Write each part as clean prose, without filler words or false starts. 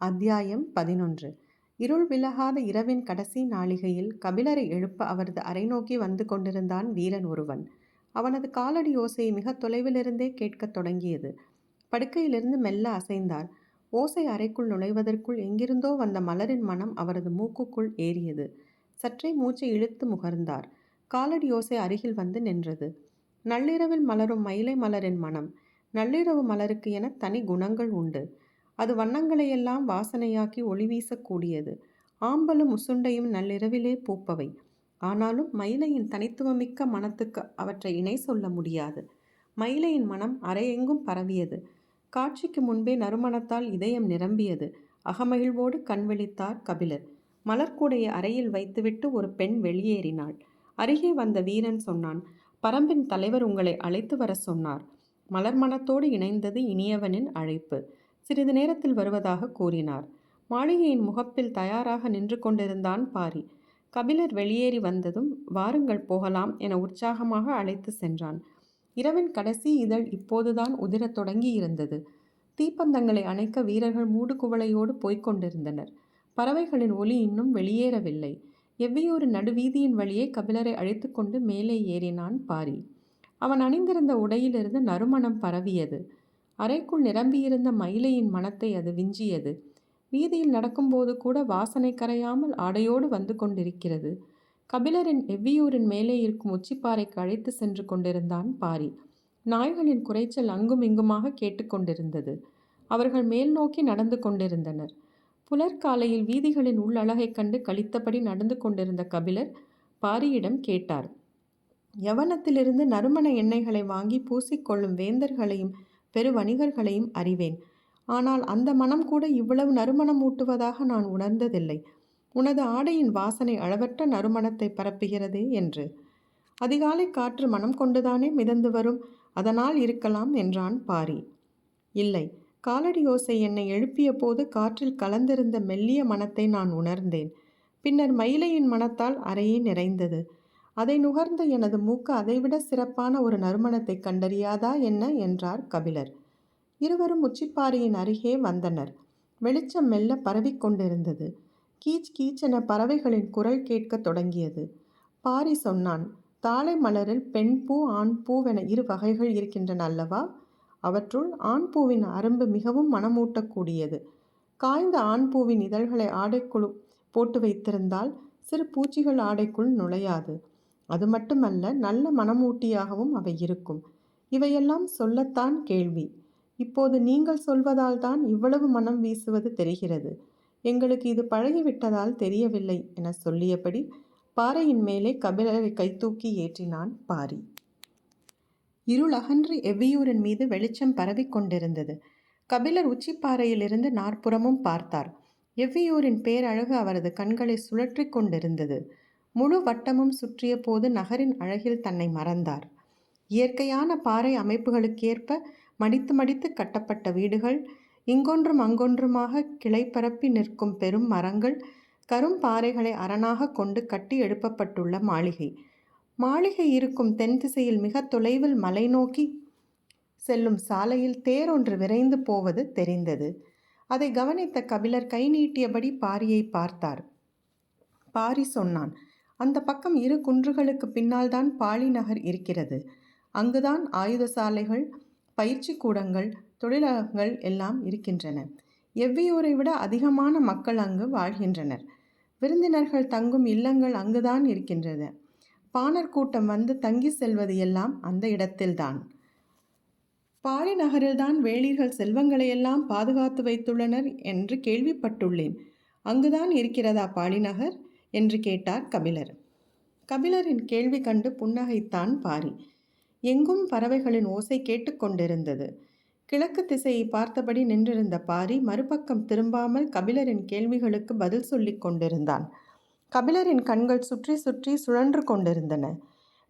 அத்தியாயம் 11. இருள் விலகாத இரவின் கடைசி நாழிகையில் கபிலரை எழுப்ப அவரது அறை நோக்கி வந்து கொண்டிருந்தான் வீரன் ஒருவன். அவனது காலடி ஓசை மிக தொலைவிலிருந்தே கேட்கத் தொடங்கியது. படுக்கையிலிருந்து மெல்ல அசைந்தார். ஓசை அறைக்குள் நுழைவதற்குள் எங்கிருந்தோ வந்த மலரின் மனம் அவரது மூக்குக்குள் ஏறியது. சற்றே மூச்சை இழுத்து முகர்ந்தார். காலடி ஓசை அருகில் வந்து நின்றது. நள்ளிரவில் மலரும் மயிலை மலரின் மனம். நள்ளிரவு மலருக்கு என தனி குணங்கள் உண்டு. அது வண்ணங்களையெல்லாம் வாசனையாக்கி ஒளி வீசக்கூடியது. ஆம்பலும் முசுண்டையும் நள்ளிரவிலே பூப்பவை. ஆனாலும் மயிலையின் தனித்துவமிக்க மனத்துக்கு அவற்றை இணை சொல்ல முடியாது. மயிலையின் மனம் அறையெங்கும் பரவியது. காட்சிக்கு முன்பே நறுமணத்தால் இதயம் நிரம்பியது. அகமகிழ்வோடு கண் விழித்தார் கபிலர். மலர்கூடையை அறையில் வைத்துவிட்டு ஒரு பெண் வெளியேறினாள். அருகே வந்த வீரன் சொன்னான், பரம்பின் தலைவர் உங்களை அழைத்து வர சொன்னார். மலர் மனத்தோடு இணைந்தது இனியவனின் அழைப்பு. சிறிது நேரத்தில் வருவதாக கூறினார். மாளிகையின் முகப்பில் தயாராக நின்று கொண்டிருந்தான் பாரி. கபிலர் வெளியேறி வந்ததும் வாருங்கள் போகலாம் என உற்சாகமாக அழைத்து சென்றான். இரவின் கடைசி இதழ் இப்போதுதான் உதிரத் தொடங்கி இருந்தது. தீப்பந்தங்களை அணைக்க வீரர்கள் மூடுகுவளையோடு போய்க் கொண்டிருந்தனர். பறவைகளின் ஒலி இன்னும் வெளியேறவில்லை. எவ்வியூரின் நடுவீதியின் வழியே கபிலரை அழைத்து கொண்டு மேலே ஏறினான் பாரி. அவன் அணிந்திருந்த உடையிலிருந்து நறுமணம் பரவியது. அறைக்குள் நிரம்பியிருந்த மயிலையின் மனத்தை அது விஞ்சியது. வீதியில் நடக்கும்போது கூட வாசனை கரையாமல் ஆடையோடு வந்து கொண்டிருக்கிறது. கபிலரின் எவ்வியூரின் மேலே இருக்கும் உச்சிப்பாறைக்கு அழைத்து சென்று கொண்டிருந்தான் பாரி. நாய்களின் குரைச்சல் அங்கும் இங்குமாக கேட்டுக்கொண்டிருந்தது. அவர்கள் மேல் நோக்கி நடந்து கொண்டிருந்தனர். புலர்காலையில் வீதிகளின் உள்ளழகைக் கண்டு களித்தபடி நடந்து கொண்டிருந்த கபிலர் பாரியிடம் கேட்டார். யவனத்திலிருந்து நறுமண எண்ணெய்களை வாங்கி பூசிக்கொள்ளும் வேந்தர்களையும் பெரு வணிகர்களையும் அறிவேன். ஆனால் அந்த மனம் கூட இவ்வளவு நறுமணம் ஊட்டுவதாக நான் உணர்ந்ததில்லை. உனது ஆடையின் வாசனை அளவற்ற நறுமணத்தை பரப்புகிறதே என்று. அதிகாலை காற்று மனம் கொண்டுதானே மிதந்து வரும், அதனால் இருக்கலாம் என்றான் பாரி. இல்லை, காலடி ஓசை என்னை எழுப்பிய போது காற்றில் கலந்திருந்த மெல்லிய மனத்தை நான் உணர்ந்தேன். பின்னர் மயிலையின் மனத்தால் அறையே நிறைந்தது. அதை நுகர்ந்த எனது மூக்கு அதைவிட சிறப்பான ஒரு நறுமணத்தை கண்டறியாதா என்ன என்றார் கபிலர். இருவரும் உச்சிப்பாறையின் அருகே வந்தனர். வெளிச்சம் மெல்ல பரவிக்கொண்டிருந்தது. கீச் கீச்சென பறவைகளின் குரல் கேட்கத் தொடங்கியது. பாரி சொன்னான், தாழை மலரில் பெண் பூ ஆண் பூவென இரு வகைகள் இருக்கின்றன அல்லவா? அவற்றுள் ஆண் பூவின் அரும்பு மிகவும் மனமூட்டக்கூடியது. காய்ந்த ஆண் பூவின் இதழ்களை ஆடைக்குள் போட்டு வைத்திருந்தால் சிறு பூச்சிகள் ஆடைக்குள் நுழையாது. அது மட்டுமல்ல, நல்ல மனமூட்டியாகவும் அவை இருக்கும். இவையெல்லாம் சொல்லத்தான் கேள்வி. இப்போது நீங்கள் சொல்வதால் தான் இவ்வளவு மனம் வீசுவது தெரிகிறது. எங்களுக்கு இது பழகிவிட்டதால் தெரியவில்லை என சொல்லியபடி பாறையின் மேலே கபிலரை கைதூக்கி ஏற்றினான் பாரி. இருளகன்று எவ்வியூரின் மீது வெளிச்சம் பரவிக்கொண்டிருந்தது. கபிலர் உச்சிப்பாறையிலிருந்து நாற்புறமும் பார்த்தார். எவ்வியூரின் பேரழகு அவரது கண்களை சுழற்றி கொண்டிருந்தது. முழு வட்டமும் சுற்றிய போது நகரின் அழகில் தன்னை மறந்தார். இயற்கையான பாறை அமைப்புகளுக்கேற்ப மடித்து மடித்து கட்டப்பட்ட வீடுகள், இங்கொன்றும் அங்கொன்றுமாக கிளை பரப்பி நிற்கும் பெரும் மரங்கள், கரும் பாறைகளை அரணாக கொண்டு கட்டி எழுப்பப்பட்டுள்ள மாளிகை. மாளிகை இருக்கும் தென் திசையில் மிக தொலைவில் மலை நோக்கி செல்லும் சாலையில் தேரொன்று விரைந்து போவது தெரிந்தது. அதை கவனித்த கபிலர் கை நீட்டியபடி பாரியை பார்த்தார். பாரி சொன்னான், அந்த பக்கம் இரு குன்றுகளுக்கு பின்னால் தான் பாலி நகர் இருக்கிறது. அங்குதான் ஆயுத சாலைகள், பயிற்சி கூடங்கள், தொழிலகங்கள் எல்லாம் இருக்கின்றன. எவ்வியூரை விட அதிகமான மக்கள் அங்கு வாழ்கின்றனர். விருந்தினர்கள் தங்கும் இல்லங்கள் அங்குதான் இருக்கின்றன. பாணர் கூட்டம் வந்து தங்கி செல்வது எல்லாம் அந்த இடத்தில்தான். பாலி நகரில்தான் வேளிர்கள் செல்வங்களையெல்லாம் பாதுகாத்து வைத்துள்ளனர் என்று கேள்விப்பட்டுள்ளேன். அங்குதான் இருக்கிறதா பாலிநகர் என்று கேட்டார் கபிலர். கபிலரின் கேள்வி கண்டு புன்னகைத்தான் பாரி. எங்கும் பறவைகளின் ஓசை கேட்டுக்கொண்டிருந்தது. கிழக்கு திசையை பார்த்தபடி நின்றிருந்த பாரி மறுபக்கம் திரும்பாமல் கபிலரின் கேள்விகளுக்கு பதில் சொல்லிக் கொண்டிருந்தான். கபிலரின் கண்கள் சுற்றி சுற்றி சுழன்று கொண்டிருந்தன.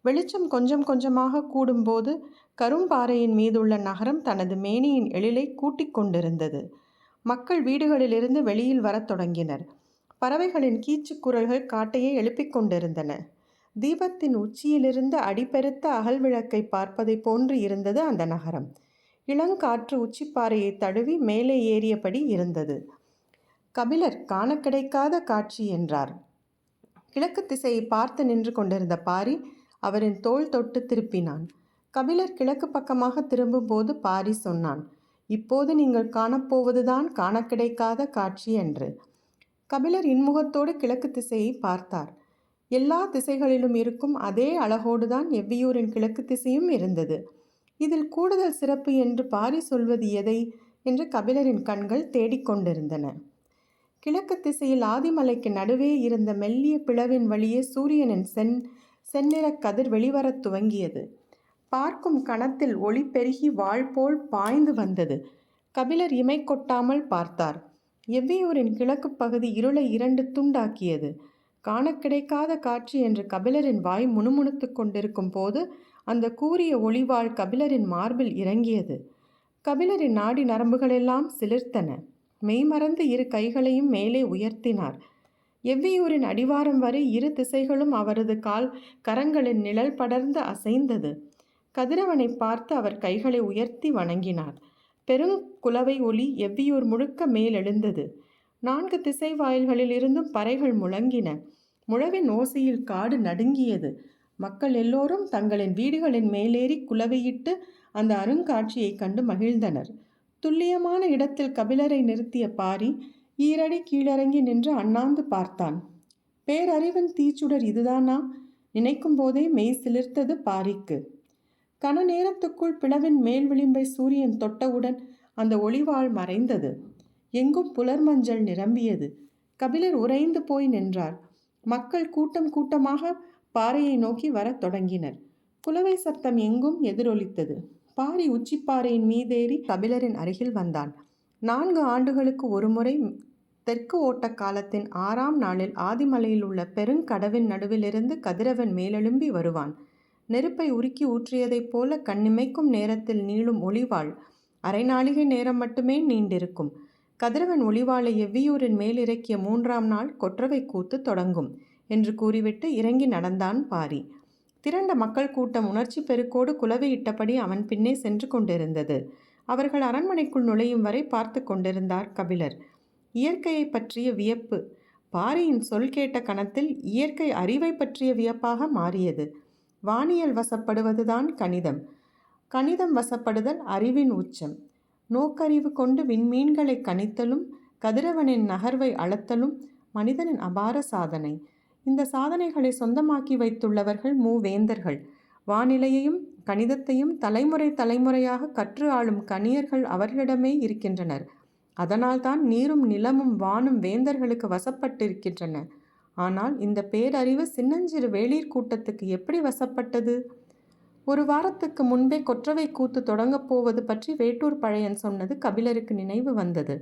வெளிச்சம் கொஞ்சம் கொஞ்சமாக கூடும்போது கரும்பாறையின் மீதுள்ள நகரம் தனது மேனியின் எழிலை கூட்டிக் கொண்டிருந்தது. மக்கள் வீடுகளிலிருந்து வெளியில் வரத் தொடங்கினர். பறவைகளின் கீச்சுக்குரல்கள் காட்டையே எழுப்பிக் கொண்டிருந்தன. தீபத்தின் உச்சியிலிருந்து அடிபெருத்த அகல் விளக்கை பார்ப்பதை போன்று இருந்தது அந்த நகரம். இளங்காற்று உச்சிப்பாறையை தழுவி மேலே ஏறியபடி இருந்தது. கபிலர் காண கிடைக்காத காட்சி என்றார். கிழக்கு திசையை பார்த்து நின்று கொண்டிருந்த பாரி அவரின் தோள் தொட்டு திருப்பினான். கபிலர் கிழக்கு பக்கமாக திரும்பும்போது பாரி சொன்னான், இப்போது நீங்கள் காணப்போவதுதான் காண கிடைக்காத காட்சி என்று. கபிலர் இன்முகத்தோடு கிழக்கு திசையை பார்த்தார். எல்லா திசைகளிலும் இருக்கும் அதே அழகோடுதான் எவ்வியூரின் கிழக்கு திசையும் இருந்தது. இதில் கூடுதல் சிறப்பு என்று பாரி சொல்வது எதை என்று கபிலரின் கண்கள் தேடிக்கொண்டிருந்தன. கிழக்கு திசையில் ஆதிமலைக்கு நடுவே இருந்த மெல்லிய பிளவின் வழியே சூரியனின் செந்நிற கதிர் வெளிவரத் துவங்கியது. பார்க்கும் கணத்தில் ஒளி பெருகி வாள் போல் பாய்ந்து வந்தது. கபிலர் இமை கொட்டாமல் பார்த்தார். எவ்வியூரின் கிழக்கு பகுதி இருளை 2 துண்டாக்கியது. காண கிடைக்காத காட்சி என்று கபிலரின் வாய் முணுமுணுத்து கொண்டிருக்கும் போது அந்த கூரிய ஒளிவாள் கபிலரின் மார்பில் இறங்கியது. கபிலரின் நாடி நரம்புகளெல்லாம் சிலிர்த்தன. மெய்மறந்து 2 கைகளையும் மேலே உயர்த்தினார். எவ்வியூரின் அடிவாரம் வரை 2 திசைகளும் அவரது கரங்களின் நிழல் படர்ந்து அசைந்தது. கதிரவனை பார்த்து அவர் கைகளை உயர்த்தி வணங்கினார். பெருங்குலவை ஒளி எவ்வியூர் முழுக்க மேலெழுந்தது. 4 திசை வாயில்களில் இருந்தும் பறைகள் முழங்கின. முழவின் ஓசையில் காடு நடுங்கியது. மக்கள் எல்லோரும் தங்களின் வீடுகளின் மேலேறி குலவையிட்டு அந்த அருங்காட்சியை கண்டு மகிழ்ந்தனர். துல்லியமான இடத்தில் கபிலரை நிறுத்திய பாரி ஈரடி கீழிறங்கி நின்று அண்ணாந்து பார்த்தான். பேரறிவின் தீச்சுடர் இதுதானா? நினைக்கும் போதே மெய் சிலிர்த்தது பாரிக்கு. கன நேரத்துக்குள் பிளவின் மேல் விளிம்பை சூரியன் தொட்டவுடன் அந்த ஒளிவாள் மறைந்தது. எங்கும் புலர்மஞ்சள் நிரம்பியது. கபிலர் உறைந்து போய் நின்றார். மக்கள் கூட்டம் கூட்டமாக பாறையை நோக்கி வரத் தொடங்கினர். குலவை சத்தம் எங்கும் எதிரொலித்தது. பாரி உச்சிப்பாறையின் மீதேறி கபிலரின் அருகில் வந்தான். 4 ஆண்டுகளுக்கு ஒருமுறை தெற்கு ஓட்ட காலத்தின் 6ஆம் நாளில் ஆதிமலையில் உள்ள பெருங்கடவின் நடுவிலிருந்து கதிரவன் மேலெழும்பி வருவான். நெருப்பை உருக்கி ஊற்றியதைப் போல கண்ணிமைக்கும் நேரத்தில் நீளும் ஒளிவாள் 1/2 நாழிகை நேரம் மட்டுமே நீண்டிருக்கும். கதிரவன் ஒளிவாளை எவ்வியூரின் மேல் இறக்கிய 3ஆம் நாள் கொற்றவை கூத்து தொடங்கும் என்று கூறிவிட்டு இறங்கி நடந்தான் பாரி. திரண்ட மக்கள் கூட்டம் உணர்ச்சி பெருக்கோடு குலவையிட்டபடி அவன் பின்னே சென்று கொண்டிருந்தது. அவர்கள் அரண்மனைக்குள் நுழையும் வரை பார்த்து கொண்டிருந்தார் கபிலர். இயற்கையை பற்றிய வியப்பு பாரியின் சொல் கேட்ட கணத்தில் இயற்கை அறிவை பற்றிய வியப்பாக மாறியது. வானியல் வசப்படுவதுதான் கணிதம். கணிதம் வசப்படுதல் அறிவின் உச்சம். நோக்கறிவு கொண்டு விண்மீன்களை கணித்தலும் கதிரவனின் நகர்வை அளத்தலும் மனிதனின் அபார சாதனை. இந்த சாதனைகளை சொந்தமாக்கி வைத்துள்ளவர்கள் மூவேந்தர்கள். வானிலையையும் கணிதத்தையும் தலைமுறை தலைமுறையாக கற்று ஆளும் கணியர்கள் அவர்களிடமே இருக்கின்றனர். அதனால்தான் நீரும் நிலமும் வானும் வேந்தர்களுக்கு வசப்பட்டிருக்கின்றன. ஆனால் இந்த பேரறிவு சின்னஞ்சிறு வேளிர் கூட்டத்துக்கு எப்படி வசப்பட்டது? 1 வாரத்துக்கு முன்பே கொற்றவை கூத்து தொடங்கப் போவது பற்றி வேட்டூர் பழையன் சொன்னது கபிலருக்கு நினைவு வந்தது.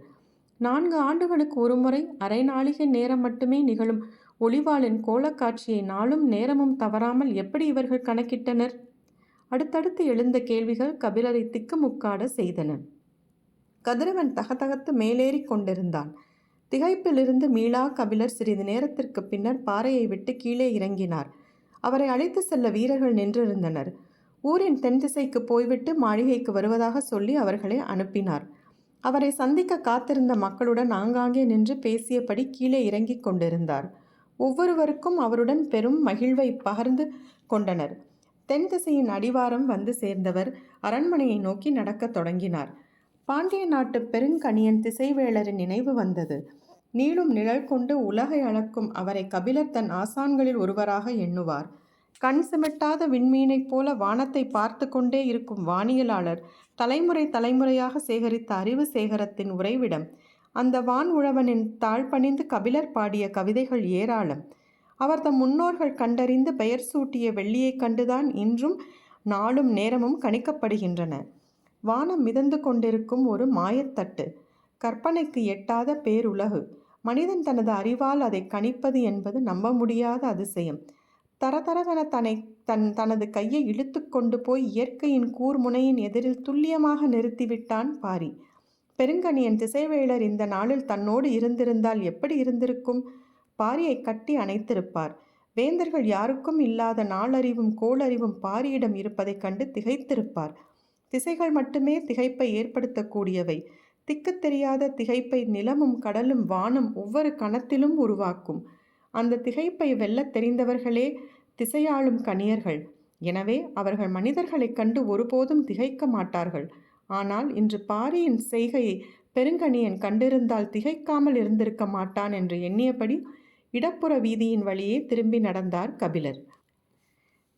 4 ஆண்டுகளுக்கு ஒருமுறை 1/2 நாழிகை நேரம் மட்டுமே நிகழும் ஒளிவாளின் கோலக்காட்சியை நாளும் நேரமும் தவறாமல் எப்படி இவர்கள் கணக்கிட்டனர்? அடுத்தடுத்து எழுந்த கேள்விகள் கபிலரை திக்குமுக்காட செய்தன. கதிரவன் தகதகத்து மேலேறி கொண்டிருந்தான். திகைப்பிலிருந்து மீளா கபிலர் சிறிது நேரத்திற்கு பின்னர் பாறையை விட்டு கீழே இறங்கினார். அவரை அழைத்து செல்ல வீரர்கள் நின்றிருந்தனர். ஊரின் தென் திசைக்கு போய்விட்டு மாளிகைக்கு வருவதாக சொல்லி அவர்களை அனுப்பினார். அவரை சந்திக்க காத்திருந்த மக்களுடன் ஆங்காங்கே நின்று பேசியபடி கீழே இறங்கிக் கொண்டிருந்தார். ஒவ்வொருவருக்கும் அவருடன் பெரும் மகிழ்வை பகிர்ந்து கொண்டனர். தென் திசையின் அடிவாரம் வந்து சேர்ந்தவர் அரண்மனையை நோக்கி நடக்கத் தொடங்கினார். பாண்டிய நாட்டு பெருங்கணியன் திசைவேளரின் நினைவு வந்தது. நீளும் நிழல் கொண்டு உலகை அளக்கும் அவரை கபிலர் தன் ஆசான்களில் ஒருவராக எண்ணுவார். கண் சிமிட்டாத விண்மீனைப் போல வானத்தை பார்த்து கொண்டே இருக்கும் வானியலாளர் தலைமுறை தலைமுறையாக சேகரித்த அறிவு சேகரத்தின் உறைவிடம். அந்த வான் உழவனின் தாழ்பணிந்து கபிலர் பாடிய கவிதைகள் ஏராளம். அவர் தம் முன்னோர்கள் கண்டறிந்து பெயர் சூட்டிய வெள்ளியை கண்டுதான் இன்றும் நாளும் நேரமும் கணிக்கப்படுகின்றன. வானம் மிதந்து கொண்டிருக்கும் ஒரு மாயத்தட்டு, கற்பனைக்கு எட்டாத பேருலகு. மனிதன் தனது அறிவால் அதை கணிப்பது என்பது நம்ப முடியாத அதிசயம். தரதரவென தனது கையை இழுத்து கொண்டு போய் இயற்கையின் கூர்முனையின் எதிரில் துல்லியமாக நிறுத்திவிட்டான் பாரி. பெருங்கணியன் திசைவேளர் இந்த நாளில் தன்னோடு இருந்திருந்தால் எப்படி இருந்திருக்கும்? பாரியை கட்டி அணைத்திருப்பார். வேந்தர்கள் யாருக்கும் இல்லாத நாளறிவும் கோளறிவும் பாரியிடம் இருப்பதைக் கண்டு திகைத்திருப்பார். திசைகள் மட்டுமே திகைப்பை ஏற்படுத்தக்கூடியவை. திக்குத் தெரியாத திகைப்பை நிலமும் கடலும் வானும் ஒவ்வொரு கணத்திலும் உருவாக்கும். அந்த திகைப்பை வெல்லத் தெரிந்தவர்களே திசையாளும் கணியர்கள். எனவே அவர்கள் மனிதர்களைக் கண்டு ஒருபோதும் திகைக்க மாட்டார்கள். ஆனால் இன்று பாரியின் செய்கையை பெருங்கணியன் கண்டிருந்தால் திகைக்காமல் இருந்திருக்க மாட்டான் என்று எண்ணியபடி இடப்புற வீதியின் வழியே திரும்பி நடந்தார் கபிலர்.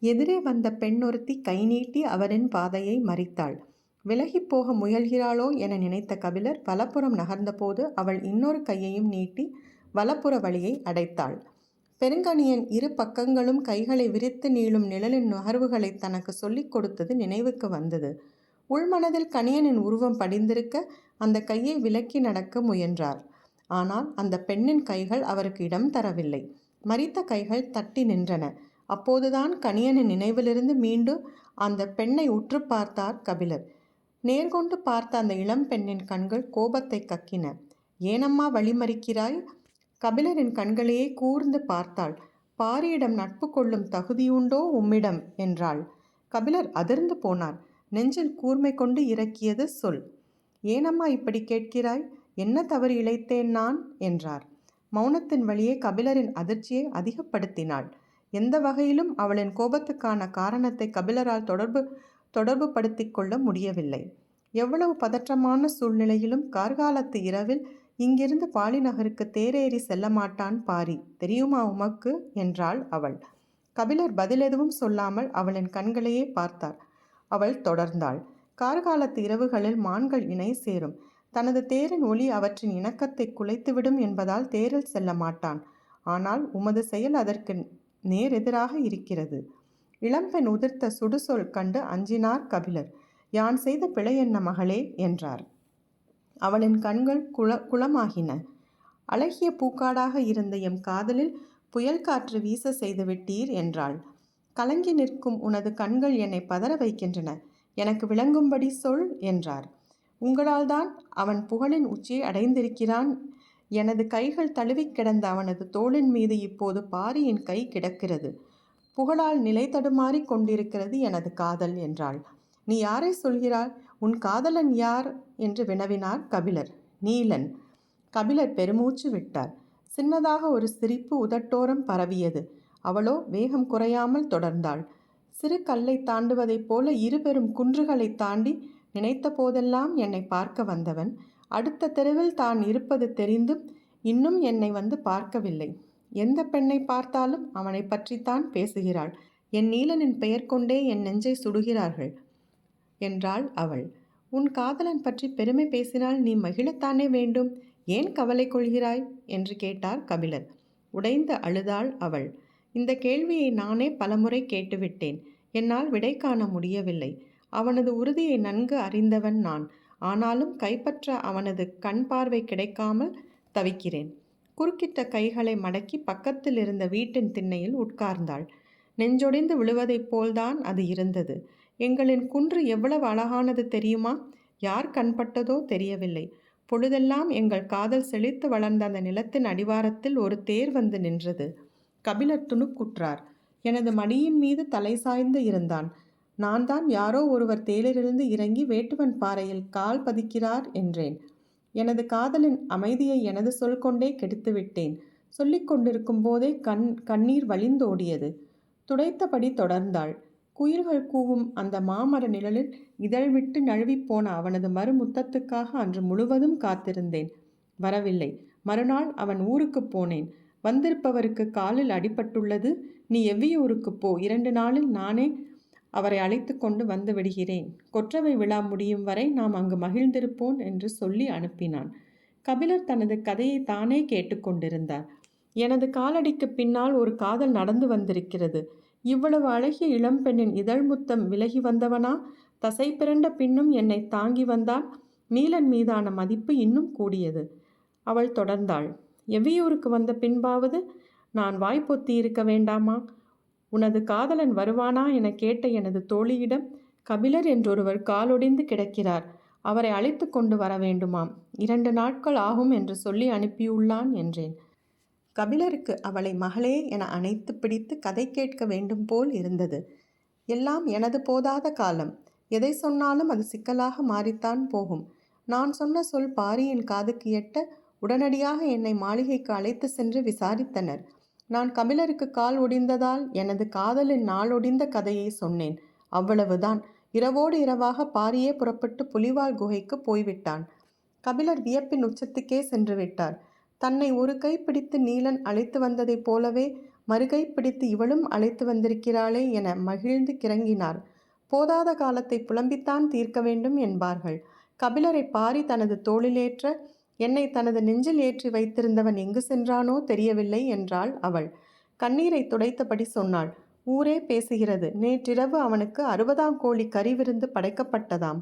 எதிரே வந்த பெண் ஒருத்தி கை நீட்டி அவரின் பாதையை மறித்தாள். விலகிப் போக முயல்கிறாளோ என நினைத்த கபிலர் வலப்புறம் நகர்ந்தபோது அவள் இன்னொரு கையையும் நீட்டி வலப்புற வழியை அடைத்தாள். பெருங்கணியன் இரு பக்கங்களும் கைகளை விரித்து நீளும் நிழலின் நகர்வுகளை தனக்கு சொல்லிக் கொடுத்தது நினைவுக்கு வந்தது. உள்மனதில் கணியனின் உருவம் படிந்திருக்க அந்த கையை விலக்கி நடக்க முயன்றார். ஆனால் அந்த பெண்ணின் கைகள் அவருக்கு இடம் தரவில்லை. மரித்த கைகள் தட்டி நின்றன. அப்போதுதான் கணியனின் நினைவிலிருந்து மீண்டும் அந்த பெண்ணை உற்று பார்த்தார் கபிலர். நேர்கொண்டு பார்த்த அந்த இளம் பெண்ணின் கண்கள் கோபத்தை கக்கின. ஏனம்மா வழிமறிக்கிறாய்? கபிலரின் கண்களையே கூர்ந்து பார்த்தாள். பாரியிடம் நட்பு கொள்ளும் தகுதியுண்டோ உம்மிடம் என்றாள். கபிலர் அதிர்ந்து போனார். நெஞ்சில் கூர்மை கொண்டு இறக்கியது சொல். ஏனம்மா இப்படி கேட்கிறாய்? என்ன தவறு இழைத்தேன் நான் என்றார். மௌனத்தின் வழியே கபிலரின் அதிர்ச்சியை அதிகப்படுத்தினாள். எந்த வகையிலும் அவளின் கோபத்துக்கான காரணத்தை கபிலரால் தொடர்பு படுத்தி கொள்ள முடியவில்லை. எவ்வளவு பதற்றமான சூழ்நிலையிலும் கார்காலத்து இரவில் இங்கிருந்து பாலி நகருக்கு தேரேறி செல்ல மாட்டான் பாரி, தெரியுமா உமக்கு என்றாள் அவள். கபிலர் பதில் எதுவும் சொல்லாமல் அவளின் கண்களையே பார்த்தார். அவள் தொடர்ந்தாள். கார்காலத்து இரவுகளில் மான்கள் இணை சேரும். தனது தேரின் ஒளி அவற்றின் இணக்கத்தை குலைத்துவிடும் என்பதால் தேரில் செல்ல மாட்டான். ஆனால் உமது செயல் அதற்கு நேரெதிராக இருக்கிறது. இளம்பெண் உதிர்த்த சுடுசொல் கண்டு அஞ்சினார் கபிலர். யான் செய்த பிழை என்ன மகளே என்றார். அவளின் கண்கள் குளமாகின. அழகிய பூக்காடாக இருந்த எம் காதலில் புயல் காற்று வீச செய்து விட்டீர் என்றாள். கலங்கி நிற்கும் உனது கண்கள் என்னை பதற வைக்கின்றன. எனக்கு விளங்கும்படி சொல் என்றார். உங்களால் தான் அவன் புகழின் உச்சியை அடைந்திருக்கிறான். எனது கைகள் தழுவி கிடந்த அவனது தோளின் மீது இப்போது பாரியின் கை கிடக்கிறது. புகழால் நிலை தடுமாறி கொண்டிருக்கிறது எனது காதல் என்றாள். நீ யாரை சொல்கிறாய்? உன் காதலன் யார் என்று வினவினார் கபிலர். நீலன். கபிலர் பெருமூச்சு விட்டார். சின்னதாக ஒரு சிரிப்பு உதட்டோரம் பரவியது. அவளோ வேகம் குறையாமல் தொடர்ந்தாள். சிறு கல்லை தாண்டுவதைப் போல இருபெரும் குன்றுகளை தாண்டி நினைத்த போதெல்லாம் என்னை பார்க்க வந்தவன் அடுத்த தெருவில் தான் இருப்பது தெரிந்தும் இன்னும் என்னை வந்து பார்க்கவில்லை. எந்த பெண்ணை பார்த்தாலும் அவனை பற்றித்தான் பேசுகிறாள். என் நீலனின் பெயர் கொண்டே என் நெஞ்சை சுடுகிறார்கள் என்றாள் அவள். உன் காதலன் பற்றி பெருமை பேசினால் நீ மகிழத்தானே வேண்டும். ஏன் கவலை கொள்கிறாய் என்று கேட்டார் கபிலர். உடைந்து அழுதாள் அவள். இந்த கேள்வியை நானே பலமுறை கேட்டுவிட்டேன். என்னால் விடை காண முடியவில்லை. அவனது உறுதியை நன்கு அறிந்தவன் நான். ஆனாலும் கைப்பற்ற அவனது கண் பார்வை கிடைக்காமல் தவிக்கிறேன். குறுக்கிட்ட கைகளை மடக்கி பக்கத்தில் இருந்த வீட்டின் திண்ணையில் உட்கார்ந்தாள். நெஞ்சொடிந்து விழுவதைப் போல்தான் அது இருந்தது. எங்களின் குன்று எவ்வளவு அழகானது தெரியுமா? யார் கண்பட்டதோ தெரியவில்லை. பொழுதெல்லாம் எங்கள் காதல் செழித்து வளர்ந்த அந்த நிலத்தின் அடிவாரத்தில் ஒரு தேர் வந்து நின்றது. கபிலர் துணுக்குற்றார். எனது மடியின் மீது தலை சாய்ந்து இருந்தான். நான் தான் யாரோ ஒருவர் தேரிலிருந்து இறங்கி வேட்டுவன் பாறையில் கால் பதிக்கிறார் என்றேன். எனது காதலின் அமைதியை எனது சொல் கொண்டே கெடுத்துவிட்டேன். சொல்லிக் கொண்டிருக்கும் போதே கண்ணீர் வழிந்தோடியது. துடைத்தபடி தொடர்ந்தாள். குயில்கள் கூவும் அந்த மாமர நிழலில் இதழ் விட்டு நழுவிப்போன அவனது மறுமுத்தத்துக்காக அன்று முழுவதும் காத்திருந்தேன். வரவில்லை. மறுநாள் அவன் ஊருக்கு போனேன். வந்திருப்பவருக்கு காலில் அடிபட்டுள்ளது. நீ எவ்வியூருக்கு போ. 2 நாளில் நானே அவரை அழைத்து கொண்டு வந்து விடுகிறேன். கொற்றவை விழா முடியும் வரை நாம் அங்கு மகிழ்ந்திருப்போம் என்று சொல்லி அனுப்பினான். கபிலர் தனது கதையை தானே கேட்டுக்கொண்டிருந்தார். எனது காலடிக்கு பின்னால் ஒரு காதல் நடந்து வந்திருக்கிறது. இவ்வளவு அழகிய இளம்பெண்ணின் இதழ் முத்தம் விலகி வந்தவனா? தசை பிறண்ட பின்னும் என்னை தாங்கி வந்தான். நீலன் மீதான மதிப்பு இன்னும் கூடியது. அவள் தொடர்ந்தாள். எவ்வியூருக்கு வந்த பின்பாவது நான் வாய்ப்பொத்தி இருக்க வேண்டாமா? உனது காதலன் வருவானா என கேட்ட எனது தோழியிடம், கபிலர் என்றொருவர் காலொடிந்து கிடக்கிறார், அவரை அழைத்து கொண்டு வர வேண்டுமாம், 2 நாட்கள் ஆகும் என்று சொல்லி அனுப்பியுள்ளான் என்றேன். கபிலருக்கு அவளை மகளே என அணைத்து பிடித்து கதை கேட்க வேண்டும் போல் இருந்தது. எல்லாம் எனது போதாத காலம். எதை சொன்னாலும் அது சிக்கலாக மாறித்தான் போகும். நான் சொன்ன சொல் பாரியின் காதுக்கு எட்ட உடனடியாக என்னை மாளிகைக்கு அழைத்து சென்று விசாரித்தனர். நான் கபிலருக்கு கால் ஒடிந்ததால் எனது காதலின் நாளொடிந்த கதையை சொன்னேன். அவ்வளவுதான். இரவோடு இரவாக பாரியே புறப்பட்டு புலிவால் குகைக்கு போய்விட்டான். கபிலர் வியப்பின் உச்சத்துக்கே சென்று விட்டார். தன்னை ஒரு கை பிடித்து நீலன் அழைத்து வந்ததைப் போலவே மறுகை பிடித்து இவளும் அழைத்து வந்திருக்கிறாளே என மகிழ்ந்து கிறங்கினார். போதாத காலத்தை புலம்பித்தான் தீர்க்க வேண்டும் என்பார்கள். கபிலரை பாரி தனது தோளிலேற்ற என்னை தனது நெஞ்சில் ஏற்றி வைத்திருந்தவன் எங்கு சென்றானோ தெரியவில்லை என்றாள் அவள். கண்ணீரை துடைத்தபடி சொன்னாள். ஊரே பேசுகிறது. நேற்றிரவு அவனுக்கு 60ஆம் கோழி கறி விருந்து படைக்கப்பட்டதாம்.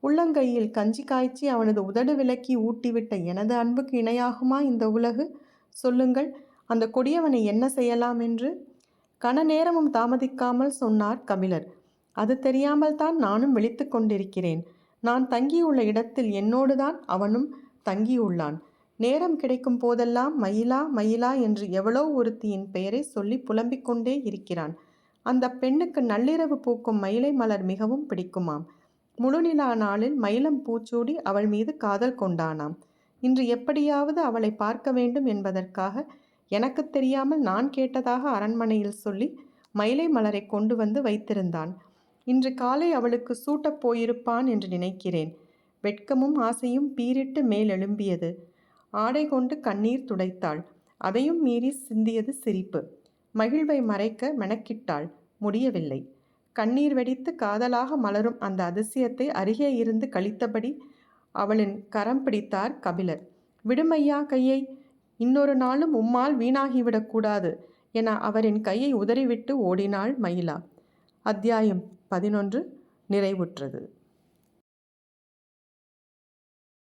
உள்ளங்கையில் கஞ்சி காய்ச்சி அவனது உதடு விலக்கி ஊட்டிவிட்ட எனது அன்புக்கு இணையாகுமா இந்த உலகு? சொல்லுங்கள், அந்த கொடியவனை என்ன செய்யலாம் என்று? கன நேரமும் தாமதிக்காமல் சொன்னார் கபிலர். அது தெரியாமல் தான் நானும் விழித்து கொண்டிருக்கிறேன். நான் தங்கியுள்ள இடத்தில் என்னோடுதான் அவனும் தங்கியுள்ளான். நேரம் கிடைக்கும் போதெல்லாம் மயிலா மயிலா என்று எவளோ ஒருத்தியின் பெயரை சொல்லி புலம்பிக் கொண்டே இருக்கிறான். அந்த பெண்ணுக்கு நள்ளிரவு பூக்கும் மயிலை மலர் மிகவும் பிடிக்குமாம். முழுநிலா நாளில் மயிலம் பூச்சூடி அவள் மீது காதல் கொண்டானாம். இன்று எப்படியாவது அவளை பார்க்க வேண்டும் என்பதற்காக எனக்கு தெரியாமல் நான் கேட்டதாக அரண்மனையில் சொல்லி மயிலை மலரை கொண்டு வந்து வைத்திருந்தான். இன்று காலை அவளுக்கு சூட்டப் போயிருப்பான் என்று நினைக்கிறேன். வெட்கமும் ஆசையும் பீரிட்டு மேலெழும்பியது. ஆடை கொண்டு கண்ணீர் துடைத்தாள். அதையும் மீறி சிந்தியது சிரிப்பு. மகிழ்வை மறைக்க மெனக்கிட்டாள். முடியவில்லை. கண்ணீர் வெடித்து காதலாக மலரும் அந்த அதிசயத்தை அருகே இருந்து கழித்தபடி அவளின் கரம் பிடித்தார் கபிலர். விடுமையா கையை, இன்னொரு நாளும் உம்மால் வீணாகிவிடக்கூடாது என அவரின் கையை உதறிவிட்டு ஓடினாள் மயிலா. அத்தியாயம் 11 நிறைவுற்றது.